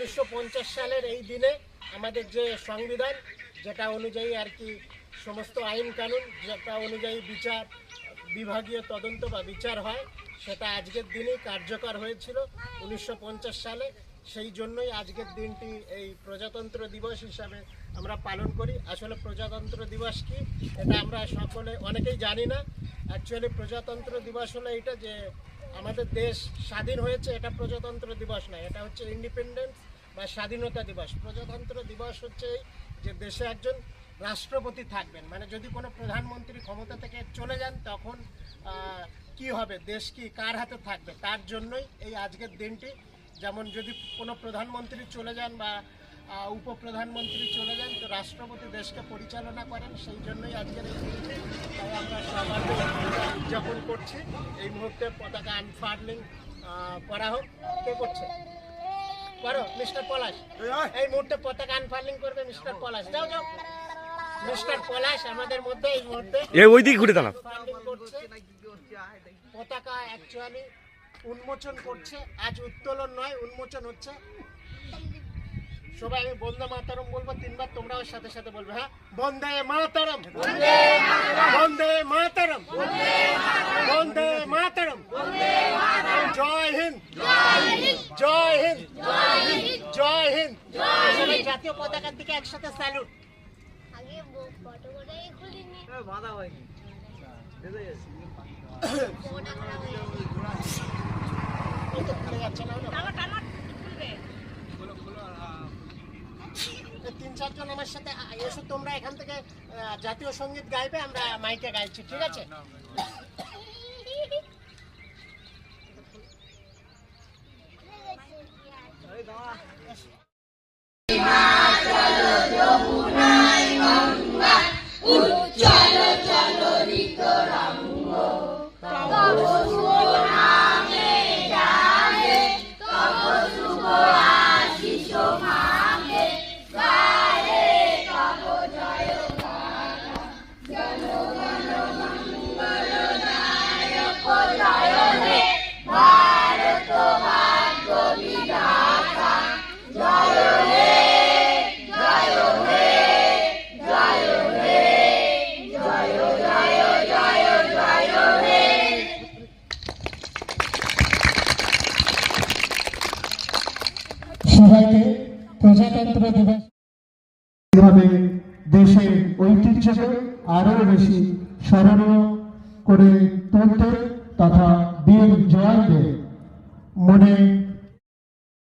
1950 সালের এই দিনে আমাদের যে সংবিধান যেটা অনুযায়ী আর কি সমস্ত আইন কানুন যেটা অনুযায়ী বিচার বিভাগীয় তদন্ত বা বিচার হয় সেটা আজকের দিনেই কার্যকর হয়েছিল 1950 সালে। সেই জন্যই আজকের দিনটি এই প্রজাতন্ত্র দিবস হিসাবে আমরা পালন করি। আসলে প্রজাতন্ত্র দিবস কি এটা আমরা সকলে অনেকেই জানি না। অ্যাকচুয়ালি প্রজাতন্ত্র দিবস হলো এটা যে আমাদের দেশ স্বাধীন হয়েছে, এটা প্রজাতন্ত্র দিবস নয়, এটা হচ্ছে ইন্ডিপেন্ডেন্স বা স্বাধীনতা দিবস। প্রজাতন্ত্র দিবস হচ্ছে যে দেশে একজন রাষ্ট্রপতি থাকবেন, মানে যদি কোনো প্রধানমন্ত্রী ক্ষমতা থেকে চলে যান তখন কি হবে, দেশ কি কার হাতে থাকবে, তার জন্যই এই আজকের দিনটি। যেমন যদি কোনো প্রধানমন্ত্রী চলে যান বা উপপ্রধানমন্ত্রী চলে যান তো রাষ্ট্রপতি দেশকে পরিচালনা করেন, সেই জন্যই আজকের এই দিনটি। তাই আমরা সবাই উদযাপন করছি। এই মুহূর্তে পতাকা আনফার্লিং করা হোক। কে করছে? করো মিস্টার পলাশ। এই মুহূর্তে পতাকা আনফার্লিং করবে মিস্টার পলাশ। যাও যাও মিস্টার পলাশ আমাদের মধ্যে এই মুহূর্তে ওইদিকে ঘুরে দাঁড়ান করছে। পতাকা অ্যাকচুয়ালি উন্মোচন করছে, আজ উত্তোলন নয় উন্মোচন হচ্ছে। সবাই আমি বন্দে মাতরম বলবো তিনবার, তোমরা ওর সাথে সাথে বলবে। হ্যাঁ, বন্দে মাতরম, বন্দে মাতরম, বন্দে মাতরম, জয় হিন্দ, জয় হিন্দ, জয় হিন্দ। সবাই জাতীয় পতাকার দিকে একসাথে স্যালুট। তিন চারজন আমার সাথে এসো, তোমরা এখান থেকে জাতীয় সঙ্গীত গাইবে, আমরা মাইকে গাইছি, ঠিক আছে? সবাইকে প্রজাতন্ত্র দিবস এইভাবে দেশের ঐতিহ্যকে আরো বেশি স্মরণীয় করে তুলতে তথা বীর জওয়ানদের মনে